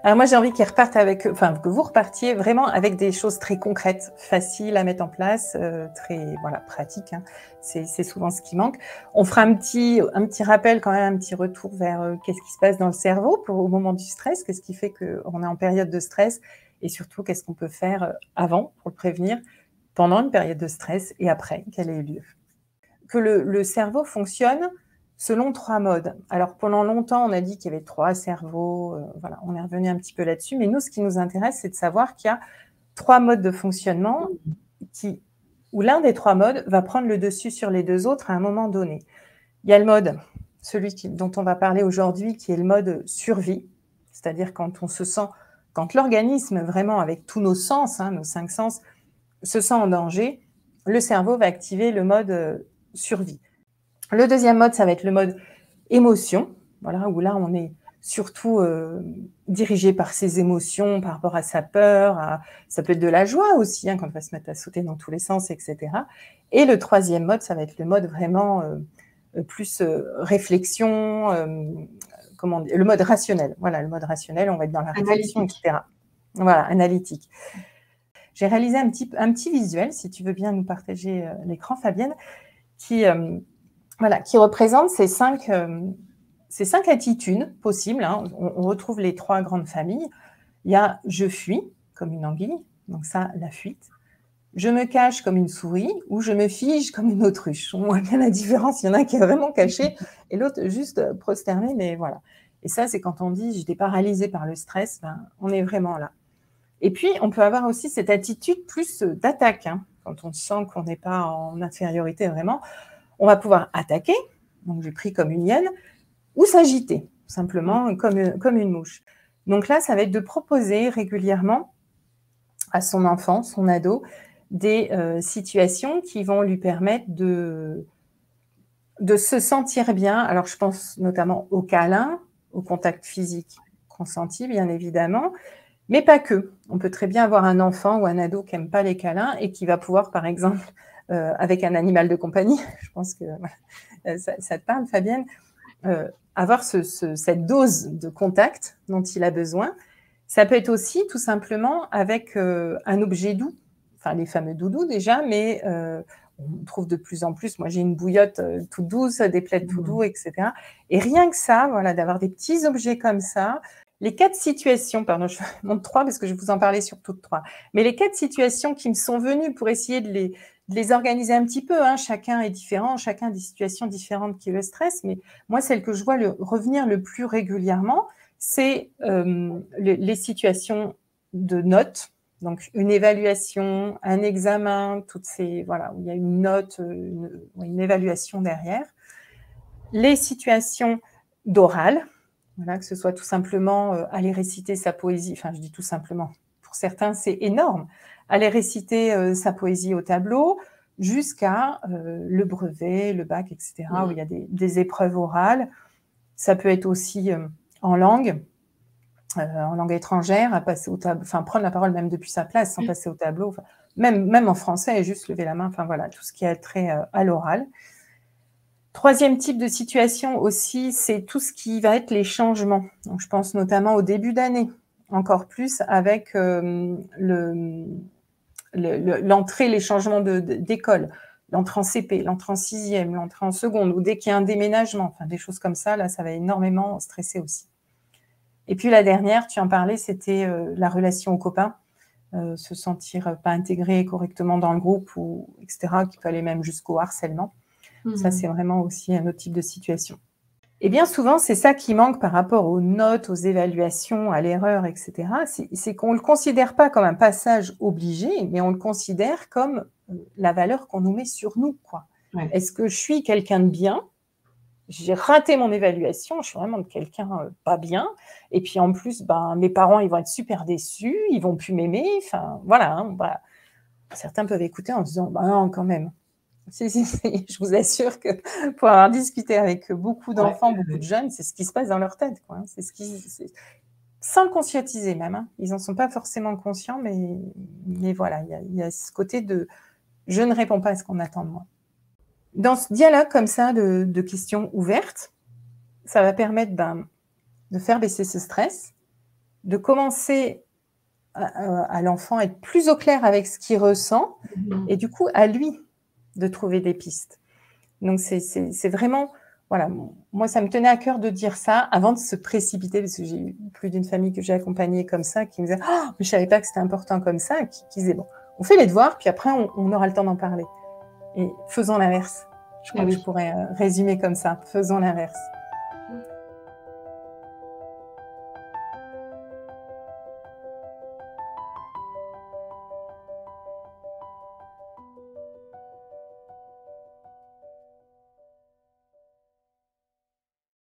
Alors moi, j'ai envie qu'ils repartent avec, enfin, que vous repartiez vraiment avec des choses très concrètes, faciles à mettre en place, très, voilà, pratiques, hein. C'est souvent ce qui manque. On fera un petit rappel quand même, un petit retour vers qu'est-ce qui se passe dans le cerveau au moment du stress, qu'est-ce qui fait qu'on est en période de stress et surtout qu'est-ce qu'on peut faire avant pour le prévenir, pendant une période de stress et après qu'elle ait eu lieu. Que le cerveau fonctionne selon 3 modes. Alors pendant longtemps, on a dit qu'il y avait 3 cerveaux, voilà, on est revenu un petit peu là-dessus, mais nous, ce qui nous intéresse, c'est de savoir qu'il y a 3 modes de fonctionnement où l'un des 3 modes va prendre le dessus sur les 2 autres à un moment donné. Il y a le mode, dont on va parler aujourd'hui, qui est le mode survie, c'est-à-dire quand l'organisme, vraiment avec tous nos sens, hein, nos 5 sens, se sent en danger, le cerveau va activer le mode survie. Le deuxième mode, ça va être le mode émotion, voilà, où là, on est surtout dirigé par ses émotions, par rapport à sa peur, ça peut être de la joie aussi, hein, quand on va se mettre à sauter dans tous les sens, etc. Et le troisième mode, ça va être le mode vraiment plus réflexion, le mode rationnel. Voilà, le mode rationnel, on va être dans la réflexion, etc. Voilà, analytique. J'ai réalisé un petit visuel, si tu veux bien nous partager l'écran, Fabienne, qui représente ces 5 attitudes possibles, hein. On retrouve les 3 grandes familles. Il y a « je fuis » comme une anguille, donc ça, la fuite. « Je me cache comme une souris » ou « je me fige comme une autruche ». On voit bien la différence, il y en a un qui est vraiment caché et l'autre juste prosterné, mais voilà. Et ça, c'est quand on dit « j'étais paralysée par le stress », ben, on est vraiment là. Et puis, on peut avoir aussi cette attitude plus d'attaque, hein, quand on sent qu'on n'est pas en infériorité vraiment. On va pouvoir attaquer, donc j'ai pris comme une hyène, ou s'agiter, simplement comme une mouche. Donc là, ça va être de proposer régulièrement à son enfant, son ado, des situations qui vont lui permettre de se sentir bien. Alors, je pense notamment au câlin, au contact physique consenti, bien évidemment, mais pas que. On peut très bien avoir un enfant ou un ado qui n'aime pas les câlins et qui va pouvoir, par exemple, avec un animal de compagnie, je pense que ça te parle, Fabienne, avoir cette dose de contact dont il a besoin. Ça peut être aussi tout simplement avec un objet doux, enfin les fameux doudous déjà, mais on trouve de plus en plus, moi j'ai une bouillotte toute douce, des plaids tout doux, etc. Et rien que ça, voilà, d'avoir des petits objets comme ça, les 4 situations, pardon, je montre 3 parce que je vais vous en parler sur toutes 3, mais les 4 situations qui me sont venues pour essayer de les organiser un petit peu, hein. Chacun est différent, chacun a des situations différentes qui le stressent, mais moi, celle que je vois revenir le plus régulièrement, c'est les situations de notes, donc une évaluation, un examen, toutes ces, voilà, où il y a une note, une évaluation derrière. Les situations d'oral, voilà, que ce soit tout simplement aller réciter sa poésie, enfin je dis tout simplement, pour certains c'est énorme, aller réciter sa poésie au tableau, jusqu'à le brevet, le bac, etc., où il y a des épreuves orales. Ça peut être aussi en langue étrangère, à passer au tableau, enfin prendre la parole même depuis sa place, sans passer au tableau, enfin, même en français, et juste lever la main, enfin voilà, tout ce qui a trait à l'oral. Troisième type de situation aussi, c'est tout ce qui va être les changements. Donc, je pense notamment au début d'année, encore plus avec l'entrée, les changements d'école, l'entrée en CP, l'entrée en 6e, l'entrée en seconde, ou dès qu'il y a un déménagement, enfin des choses comme ça, là, ça va énormément stresser aussi. Et puis la dernière, tu en parlais, c'était la relation aux copains, se sentir pas intégré correctement dans le groupe, etc., qui peut aller même jusqu'au harcèlement. Ça, c'est vraiment aussi un autre type de situation. Et bien souvent, c'est ça qui manque par rapport aux notes, aux évaluations, à l'erreur, etc. C'est qu'on ne le considère pas comme un passage obligé, mais on le considère comme la valeur qu'on nous met sur nous, quoi. Ouais. Est-ce que je suis quelqu'un de bien? J'ai raté mon évaluation, je suis vraiment quelqu'un pas bien. Et puis en plus, mes parents, ils vont être super déçus, ils vont plus m'aimer. Enfin, voilà, hein, voilà. Certains peuvent écouter en se disant, non, quand même. Je vous assure que pour avoir discuté avec beaucoup d'enfants, beaucoup de jeunes, c'est ce qui se passe dans leur tête, quoi. C'est sans le conscientiser même, hein. Ils n'en sont pas forcément conscients, mais voilà, il y a ce côté de « je ne réponds pas à ce qu'on attend de moi ». Dans ce dialogue comme ça de questions ouvertes, ça va permettre de faire baisser ce stress, de commencer à l'enfant à être plus au clair avec ce qu'il ressent, et du coup, à lui de trouver des pistes. Donc, c'est vraiment... Voilà, moi, ça me tenait à cœur de dire ça avant de se précipiter, parce que j'ai eu plus d'une famille que j'ai accompagnée comme ça, qui me disait « Oh, mais je savais pas que c'était important comme ça », qui disait « Bon, on fait les devoirs, puis après, on aura le temps d'en parler ». Et faisons l'inverse. Je crois que je pourrais résumer comme ça, faisons l'inverse.